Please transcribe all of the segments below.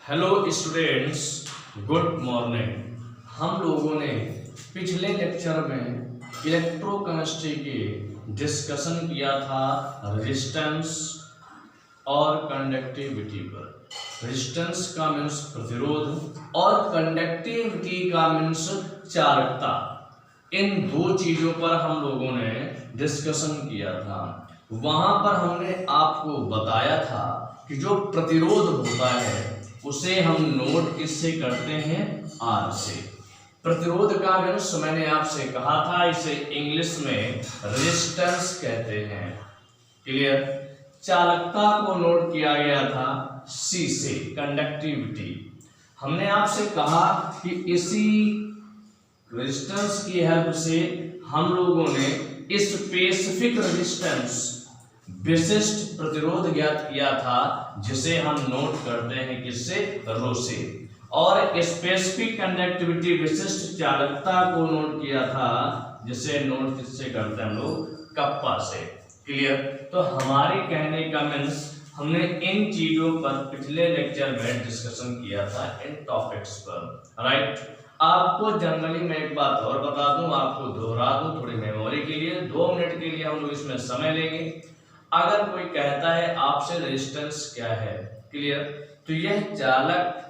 Hello students, good morning. हम लोगों ने पिछले लेक्चर में इलेक्ट्रोकेमिस्ट्री के डिस्कशन किया था रेजिस्टेंस और कंडक्टिविटी पर। रेजिस्टेंस का मीन्स प्रतिरोध और कंडक्टिविटी का मीन्स चालकता। इन दो चीजों पर हम लोगों ने डिस्कशन किया था। वहां पर हमने आपको बताया था कि जो प्रतिरोध होता है उसे हम नोट किससे करते हैं? आर से। प्रतिरोध का मीन्स मैंने आपसे कहा था इसे इंग्लिश में रेजिस्टेंस कहते हैं। क्लियर? चालकता को नोट किया गया था सी से, कंडक्टिविटी। हमने आपसे कहा कि इसी रेजिस्टेंस की हेल्प से हम लोगों ने स्पेसिफिक रेजिस्टेंस, विशिष्ट प्रतिरोध ज्ञात किया था, जिसे हम नोट करते हैं किससे? रो से। और स्पेसिफिक कंडक्टिविटी, विशिष्ट चालकता को नोट किया था, जिसे नोट किससे करते हैं हम लोग? कप्पा से। क्लियर? तो हमारे कहने का मीन्स हमने इन चीजों पर पिछले लेक्चर में डिस्कशन किया था, इन टॉपिक्स पर। राइट? आपको जनरली मैं एक बात और बता दूं, आपको दोहरा दूं थोड़ी मेमोरी के लिए। 2 मिनट के लिए हम लोग इसमें समय लेंगे। अगर कोई कहता है आपसे रेजिस्टेंस क्या है, क्लियर, तो यह चालक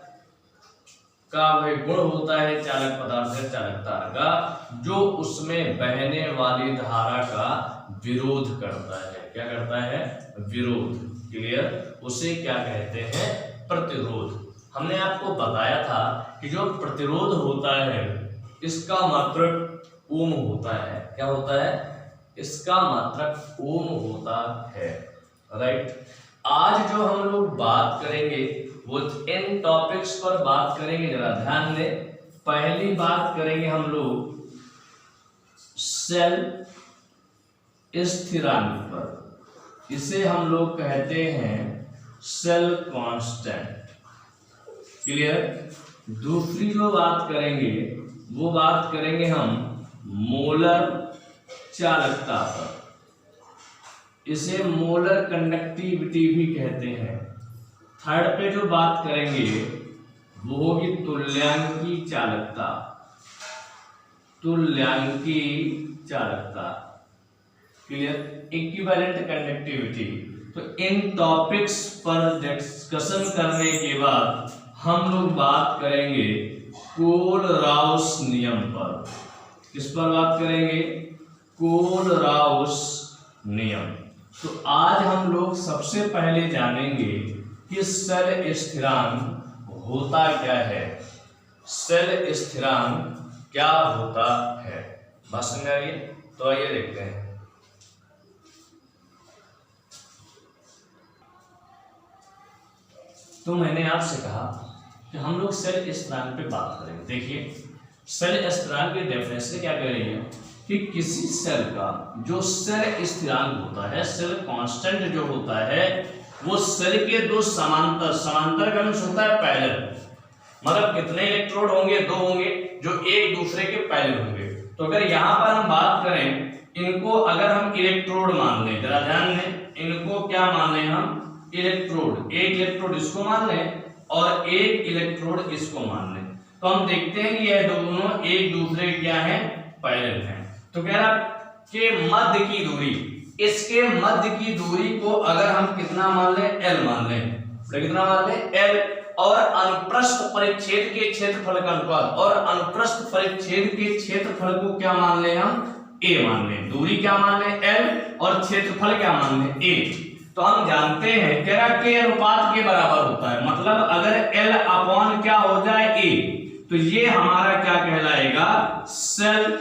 का वह गुण होता है, चालक पदार्थ है, चालकता का, जो उसमें बहने वाली धारा का विरोध करता है। क्या करता है? विरोध। क्लियर? उसे क्या कहते हैं? प्रतिरोध। हमने आपको बताया था कि जो प्रतिरोध होता है इसका मात्रक ओम होता है। क्या होता है? इसका मात्रक ओम होता है। राइट? आज जो हम लोग बात करेंगे वो इन टॉपिक्स पर बात करेंगे। जरा ध्यान दें। पहली बात करेंगे हम लोग सेल स्थिरांक पर। इसे हम लोग कहते हैं सेल कांस्टेंट। क्लियर? दूसरी जो बात करेंगे वो बात करेंगे हम मोलर चालकता पर। इसे मोलर कंडक्टिविटी भी कहते हैं। थर्ड पे जो बात करेंगे वो होगी तुल्यांकी चालकता। तुल्यांकी चालकता। क्लियर? Equivalent conductivity. तो इन टॉपिक्स पर डिस्कशन करने के बाद हम लोग बात करेंगे कोलराउस नियम पर। किस पर बात करेंगे? कोलराउस नियम। तो आज हम लोग सबसे पहले जानेंगे कि सेल स्थिरांक होता क्या है। सेल स्थिरांक क्या होता है? बात समझ आ रही है? तो आइए देखते हैं। तो मैंने आपसे कहा कि हम लोग सेल स्थिरांक पे बात करेंगे। देखिए, सेल स्थिरांक की डेफिनेशन क्या कह रही है कि किसी सेल का जो सेल स्थिरांक होता है, सेल कांस्टेंट जो होता है, वो सेल के दो समांतर का मीन्स होता है पैरेलल। मतलब कितने इलेक्ट्रोड होंगे? 2 होंगे, जो एक दूसरे के पैरेलल होंगे। तो अगर यहाँ पर हम बात करें, इनको अगर हम इलेक्ट्रोड मान लें, जरा ध्यान दें, इनको क्या मान लें हम? इलेक्ट्रोड। एक इलेक्ट्रोड इसको मान लें और एक इलेक्ट्रोड इसको मान लें, तो हम देखते हैं कि यह दोनों एक दूसरे क्या है? पैरेलल हैं। तो कह रहा कि मध्य की दूरी, इसके मध्य की दूरी को अगर हम कितना मान लें? L मान लें। तो कितना मान लें? L। और अनुप्रस्थ परिच्छेद के क्षेत्रफल का अनुपात, और अनुप्रस्थ परिच्छेद के क्षेत्रफल को क्या मान लें हम? A मान लें। दूरी क्या मान लें? L। और क्षेत्रफल क्या मान लें? A। तो हम जानते हैं कह रहा कि अनुपात के बराबर होता है। मतलब अगर L अपॉन क्या हो जाए? A, तो ये हमारा क्या कहलाएगा? सेल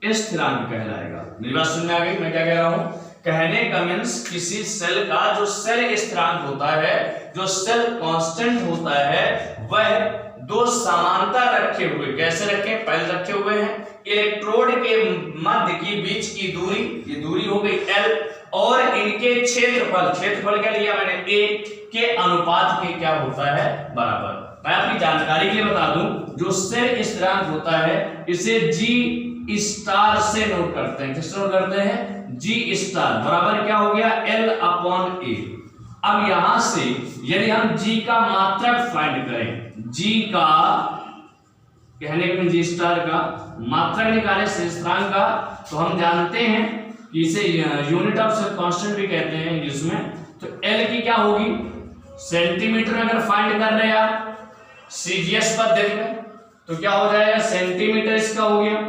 स्थिरांक कहलाएगा। मेरी बात समझ में आ गई? मैं क्या कह रहा हूं? कहने का मीन्स किसी सेल का जो सेल स्थिरांक होता है, जो सेल कांस्टेंट होता है, वह दो समांतर रखे हुए, कैसे रखे? पहले रखे हुए हैं इलेक्ट्रोड के मध्य की बीच की दूरी, ये दूरी हो गई L, और इनके क्षेत्रफल क्या लिया मैंने? A के अनुपात के क्या होता है? बराबर। मैं आपकी जानकारी के लिए बता दूं, जो सेल स्थिरांक होता है इसे G स्टार से नोट करते हैं। किससे नोट करते हैं? G स्टार बराबर क्या हो गया? L upon A। अब यहां से यदि हम g का मात्रक फाइंड करें, g का कहने के जी स्टार का मात्रक निकाले स्थिरांक का, तो हम जानते हैं कि इसे यूनिट ऑफ सेल कांस्टेंट भी कहते हैं इंग्लिश में। तो L की क्या होगी, सेंटीमीटर अगर फाइंड कर रहे हैं आप सीजीएस पद्धति में तो क्या हो जाएगा, सेंटीमीटर इसका हो गया,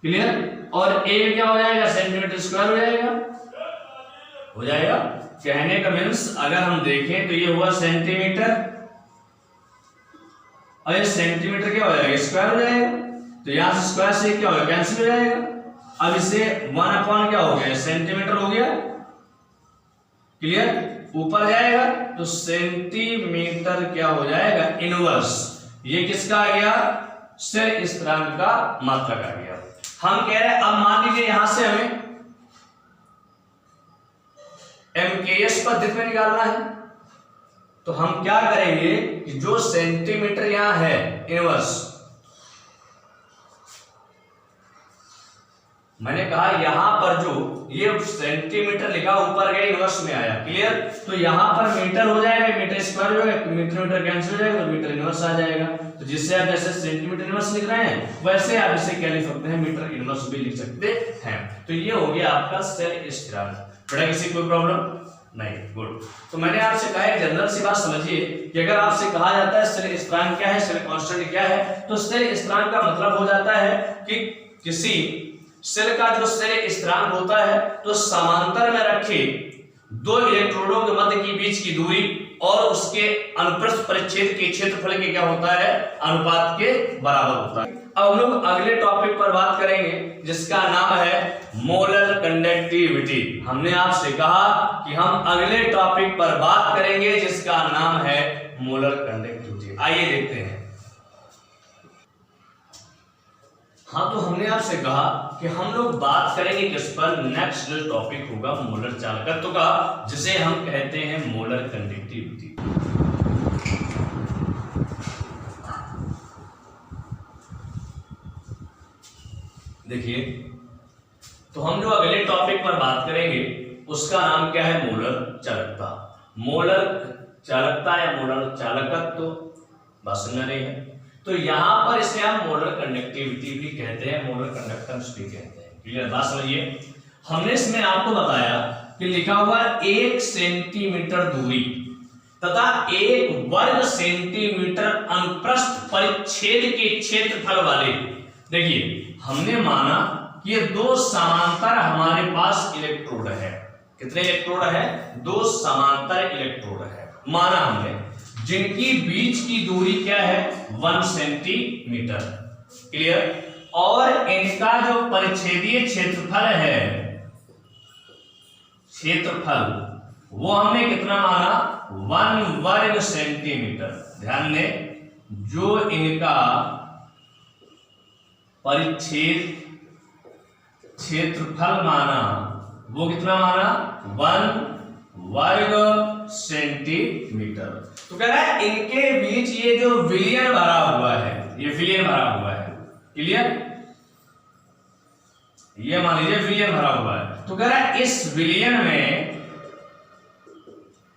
क्लियर। और A क्या हो जाएगा, सेंटीमीटर स्क्वायर हो जाएगा। कहने का मीन्स अगर हम देखें तो ये हुआ सेंटीमीटर और ये सेंटीमीटर क्या हो जाएगा, स्क्वायर हो जाएगा। तो यहां से स्क्वायर से क्या होगा, कैंसिल हो जाएगा। अब इसे 1 क्या हो गया, सेंटीमीटर हो गया, क्लियर। ऊपर जाएगा तो सेंटीमीटर क्या हो जाएगा, इनवर्स। ये किसका आ गया, सेल स्थिरांक का मात्रक आ गया। हम कह रहे हैं अब मान लीजिए यहां से हमें MKS पद्धति में निकालना है, तो हम क्या करेंगे कि जो सेंटीमीटर यहां है इनवर्स, मैंने कहा यहां पर जो ये सेंटीमीटर लिखा ऊपर गया इनवर्स में आया, क्लियर। तो यहां पर मीटर हो जाएगा, मीटर स्क्वायर हो जाएगा, मीटर कैंसिल हो जाएगा तो मीटर इनवर्स आ जाएगा। तो जिससे आप जैसे सेंटीमीटर इनवर्स लिख रहे हैं वैसे आप इसे क्या लिख सकते हैं, मीटर इनवर्स भी लिख सकते हैं। तो ये हो गया आपका सेल स्थिरांक। बेटा किसी कोई प्रॉब्लम नहीं, गुड। तो मैंने आपसे कहा एक जनरल सी बात समझिए कि अगर आपसे कहा जाता है सेल स्थिरांक क्या है, सेल कांस्टेंट क्या है, तो सेल स्थिरांक का मतलब हो जाता है कि किसी सेल का जो सेल स्थिरांक होता है तो समांतर में रखे दो इलेक्ट्रोडों के मध्य की बीच की दूरी और उसके अनुप्रस्थ परिच्छेद के क्षेत्रफल के क्या होता है, अनुपात के बराबर होता है। अब हम लोग अगले टॉपिक पर बात करेंगे जिसका नाम है मोलर कंडक्टिविटी। हमने आपसे कहा कि हम अगले टॉपिक पर बात करेंगे जिसका नाम है मोलर कंडक्टिविटी। आइए देखते हैं। हाँ, तो हमने आपसे कहा कि हम लोग बात करेंगे किस पर, नेक्स्ट जो टॉपिक होगा मोलर चालकत्व का, जिसे हम कहते हैं मोलर कंडक्टिविटी। देखिए, तो हम जो अगले टॉपिक पर बात करेंगे उसका नाम क्या है, मोलर चालकता। मोलर चालकता या मोलर चालकत्व बात समझ रही है। तो यहां पर इसे हम मोलर कंडक्टिविटी भी कहते हैं, मोलर कंडक्टेंस भी कहते हैं, क्लियर। बात समझिए, हमने इसमें आपको बताया कि लिखा हुआ 1 सेंटीमीटर दूरी तथा 1 वर्ग सेंटीमीटर अनुप्रस्थ परिच्छेद के क्षेत्रफल वाले। देखिए, हमने माना कि ये दो समांतर हमारे पास इलेक्ट्रोड है। कितने इलेक्ट्रोड है, 2 समांतर इलेक्ट्रोड है माना हमने, जिनकी बीच की दूरी क्या है, 1 सेंटीमीटर, क्लियर। और इनका जो परिच्छेदीय क्षेत्रफल है, क्षेत्रफल वो हमने कितना माना, 1 वर्ग सेंटीमीटर। ध्यान दें, जो इनका परिच्छेद क्षेत्रफल माना वो कितना माना, 1 वर्ग सेंटीमीटर। तो कह रहा है इनके बीच ये जो विलयन भरा हुआ है, ये विलयन भरा हुआ है, क्लियर। ये मान लीजिए विलयन भरा हुआ है। तो कह रहा है इस विलयन में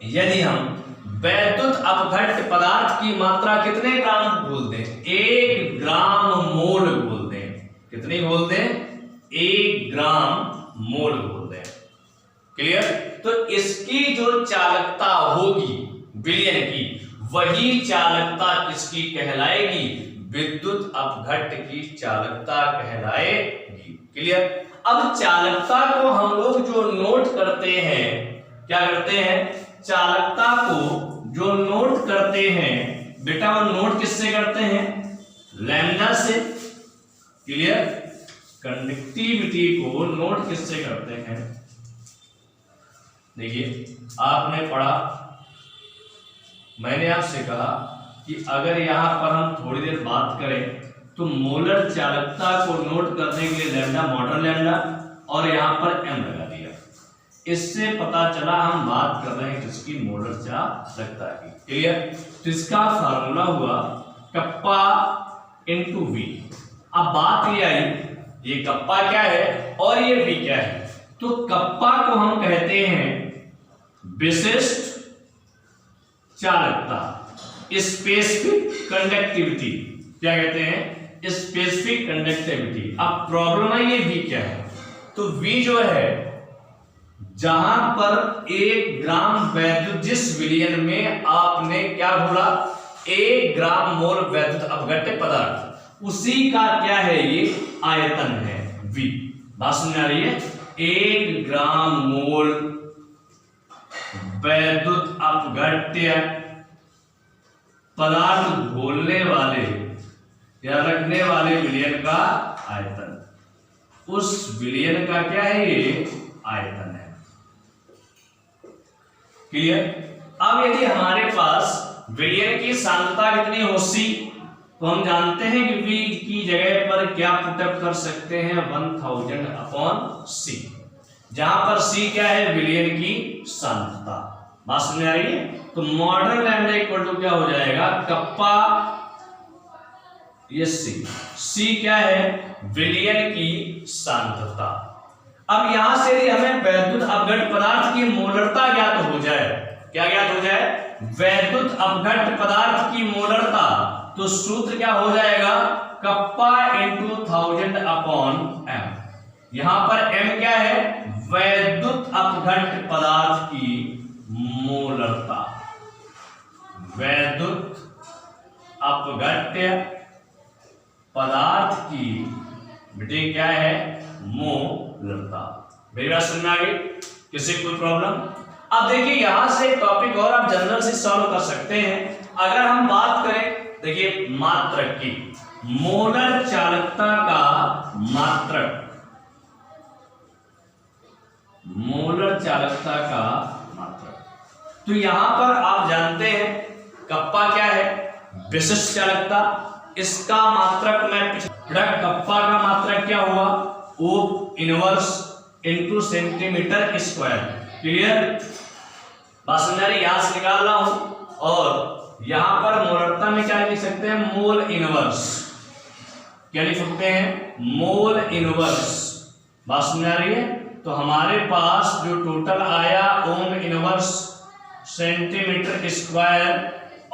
यदि हम वैद्युत अपघट्य पदार्थ की मात्रा कितने ग्राम बोल दें, 1 ग्राम मोल बोल दें। कितनी बोल दें, 1 ग्राम मोल बोल दें, क्लियर। तो इसकी जो चालकता होगी विलयन की, वही चालकता इसकी कहलाएगी, विद्युत अपघट्य की चालकता कहलाएगी, क्लियर। अब चालकता को हम लोग जो नोट करते हैं, क्या करते हैं, चालकता को जो नोट करते हैं बेटा, वो नोट किससे करते हैं, लैम्डा से, क्लियर। कंडक्टिविटी को नोट किससे करते हैं, देखिए आपने पढ़ा, मैंने आपसे कहा कि अगर यहां पर हम थोड़ी देर बात करें तो मोलर चालकता को नोट करने के लिए लैम्डा, मॉडर्न लैम्डा, और यहां पर m लगा दिया। इससे पता चला हम बात कर रहे हैं किसकी, मोलर चालकता की, क्लियर। तो इसका फार्मूला हुआ कप्पा इंटू वी। अब बात ये आई, ये कप्पा क्या है और ये वी क्या है। तो कप्पा को हम कहते हैं विशिष्ट चालकता, स्पेसिफिक कंडक्टिविटी, क्या कहते हैं, स्पेसिफिक कंडक्टिविटी। अब प्रॉब्लम है ये V क्या है, तो V जो है जहां पर 1 ग्राम वैद्युत, जिस विलयन में आपने क्या बोला 1 ग्राम मोल वैद्युत अपघट्य पदार्थ, उसी का क्या है ये आयतन है V। बात समझ आ रही है, 1 ग्राम मोल वैद्युत अपघट्य पदार्थ घोलने वाले या रखने वाले विलयन का आयतन, उस विलयन का क्या है ये आयतन है। क्लियर। अब यदि हमारे पास विलयन की सांद्रता कितनी हो C, तो हम जानते हैं कि V की जगह पर क्या पुटअप कर सकते हैं 1000/C, जहां पर C क्या है विलयन की सांद्रता। बात समझ आ रही है, तो मॉडर्न लैम्डा इक्वल टू क्या हो जाएगा कप्पा, ये C क्या है विलयन की सांद्रता। अब यहां से यदि हमें वैद्युत अपघट्य पदार्थ की मोलरता ज्ञात हो जाए, क्या ज्ञात हो जाए, वैद्युत अपघट्य पदार्थ की मोलरता, तो सूत्र क्या हो जाएगा कप्पा × 1000/m। यहां पर m क्या है वैद्युत अपघट्य पदार्थ की मोलरता, वैद्युत अपघट्य पदार्थ की बेटे क्या है मोलरता। मेरी बात समझ में आ गई, किसी कोई प्रॉब्लम। अब देखिए यहां से टॉपिक और आप जनरल से सॉल्व कर सकते हैं। अगर हम बात करें देखिए मात्रक की, मोलर चालकता का मात्रक, मोलर चालकता का मात्रक, तो यहां पर आप जानते हैं कप्पा क्या है विशिष्ट चालकता, इसका मात्रक मैं कप्पा का मात्रक क्या हुआ O inverse × centimetre square. Clear. बात समझ आ रही, यहां से निकाल रहा हूं, और यहां पर मोलरता में क्या लिख सकते हैं मोल इनवर्स, क्या लिख सकते हैं मोल इनवर्स। बात समझ आ रही है, तो हमारे पास जो टोटल आया ओम इनवर्स सेंटीमीटर स्क्वायर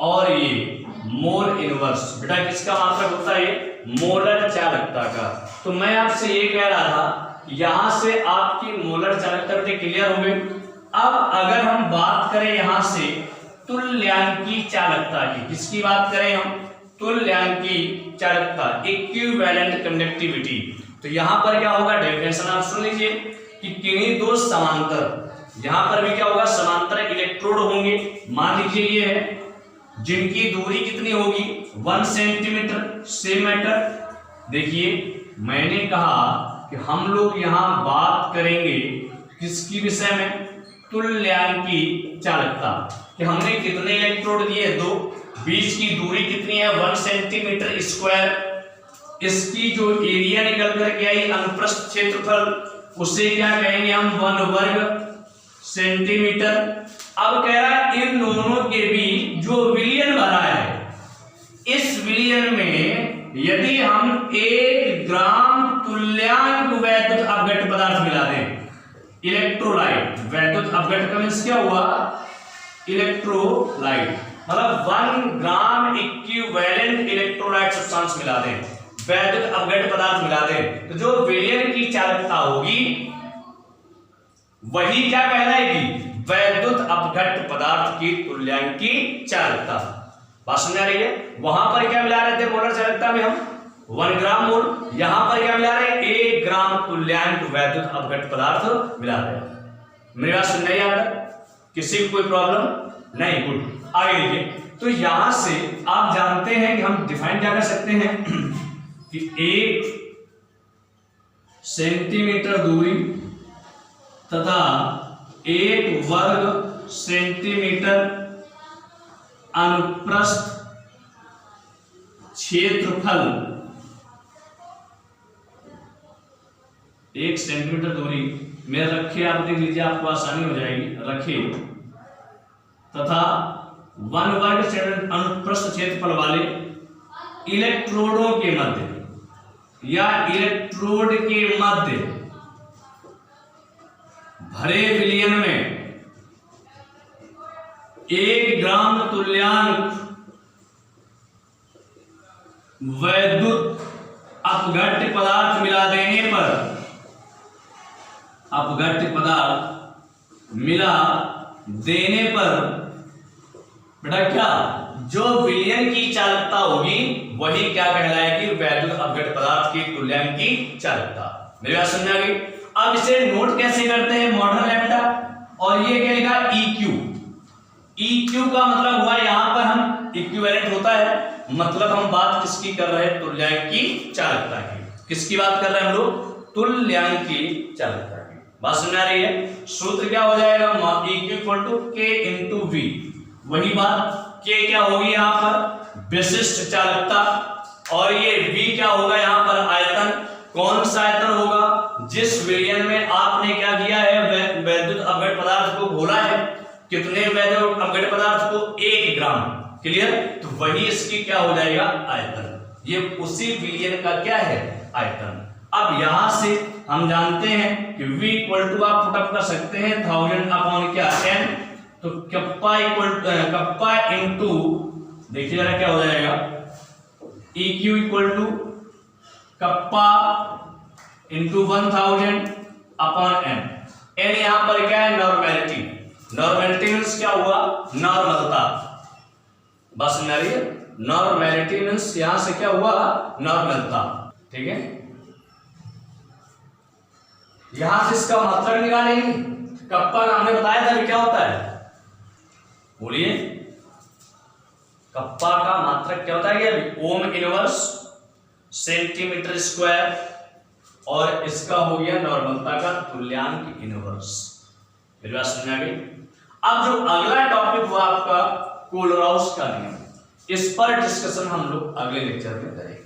और ये मोल इनवर्स, बेटा किसका मात्रक होता है ये मोलर चालकता का। तो मैं आपसे ये कह रहा था यहां से आपकी मोलर चालकता बेटे क्लियर हो गई। अब अगर हम बात करें यहां से तुल्यांकी चालकता की, किसकी बात करें हम तुल्यांकी चालकता, इक्विवेलेंट कंडक्टिविटी, तो यहां पर क्या होगा डेफिनेशन आप सुन लीजिए कि किन्हीं दो समांतर, यहां पर भी क्या होगा समांतर इलेक्ट्रोड होंगे, मान लीजिए ये है, जिनकी दूरी कितनी होगी 1 सेंटीमीटर। Same matter. देखिए मैंने कहा कि हम लोग यहां बात करेंगे किसकी विषय में तुल्यांकी चालकता, कि हमने कितने इलेक्ट्रोड दिए 2, बीच की दूरी कितनी है 1 सेंटीमीटर स्क्वायर, इसकी जो एरिया निकल कर के आई अनुप्रस्थ क्षेत्रफल, उसे क्या कहेंगे हम 1 वर्ग सेंटीमीटर। अब कह रहा है इन दोनों के बीच जो विलयन भरा है, इस विलयन में यदि हम 1 ग्राम तुल्यांक वैद्युत अपघट्य पदार्थ मिला दें, इलेक्ट्रोलाइट, वैद्युत अपघट्य का मींस क्या हुआ इलेक्ट्रोलाइट, मतलब 1 ग्राम इक्विवेलेंट इलेक्ट्रोलाइट सब्सटेंस मिला दें, वैद्युत अपघट्य पदार्थ मिला दें, तो जो विलयन की चालकता होगी वही क्या कहलाएगी वैद्युत अपघट्य पदार्थ की तुल्यांकी चालकता। बात समझ आ रही है, वहां पर क्या मिला रहे थे मोलर चालकता में हम 1 ग्राम मोल, यहां पर क्या मिला रहे 1 ग्राम तुल्यांक वैद्युत अपघट्य पदार्थ मिला रहे। मेरी बात सुन नहीं आ रहा, किसी को कोई प्रॉब्लम नहीं, गुड। आगे देखिए, तो यहां से आप जानते हैं कि हम डिफाइन क्या कर सकते हैं कि 1 सेंटीमीटर दूरी तथा 1 वर्ग सेंटीमीटर अनुप्रस्थ क्षेत्रफल, 1 सेंटीमीटर दूरी में रखे, आप देख लीजिए आपको आसानी हो जाएगी, रखे तथा 1 वर्ग अनुप्रस्थ क्षेत्रफल वाले इलेक्ट्रोडों के मध्य या इलेक्ट्रोड के मध्य भरे विलयन में 1 ग्राम तुल्यांक वैद्युत अपघट्य पदार्थ मिला देने पर, अपघट्य पदार्थ मिला देने पर बेटा क्या, जो विलयन की चालकता होगी वही क्या कहलाएगी, वैद्युत अपघट्य पदार्थ की तुल्यांक की चालकता। मेरी बात समझ आ गई। अब इसे नोट कैसे करते हैं मॉडर्न लैम्डा, और ये क्या लिखा EQ। EQ का मतलब हुआ यहां पर हम इक्विवेलेंट होता है, मतलब हम बात किसकी कर रहे हैं, तुल्यांक की चालकता की। किसकी बात कर रहे हैं हम लोग, तुल्यांक की चालकता की। बात समझ आ रही है। सूत्र क्या हो जाएगा, EQ equal to K into V। वही बात, K क्या होगी यहां पर, विशिष्ट चालकता, और ये V क्या होगा यहां पर, आयतन। कौन सा आयतन होगा, जिस विलयन में आपने क्या किया है, वैद्युत अपघट्य पदार्थ को घोला है। कितने वैद्युत अपघट्य पदार्थ को, 1 ग्राम। क्लियर, तो वही इसकी क्या हो जाएगा, आयतन। ये उसी विलयन का क्या है, आयतन। अब यहां से हम जानते हैं कि V इक्वल टू आप पुटअप कर सकते हैं 1000 अपॉन क्या n, तो कप्पा इक्वल कप्पा इंटू, देखिए जरा क्या हो जाएगा, EQ equal to kappa into 1000 upon n। n यहां पर क्या है, नॉर्मेलिटी। नॉर्मेलिटी मीन्स क्या हुआ, नॉर्मलता। बस समझ आ रही है, नॉर्मेलिटी मीन्स यहां से क्या हुआ, नॉर्मलता। ठीक है, यहां से इसका मात्रक निकालेंगे। कप्पा हमने बताया था क्या होता है, बोलिए। कप्पा का मात्रक क्या होता है, क्या, ओम इनवर्स सेंटीमीटर स्क्वायर, और इसका हो गया नॉर्मलता का तुल्यांक इनवर्स। मेरी बात समझ आ गई। अब जो अगला टॉपिक हुआ आपका कोलराउस का नियम, इस पर डिस्कशन हम लोग अगले लेक्चर में करेंगे।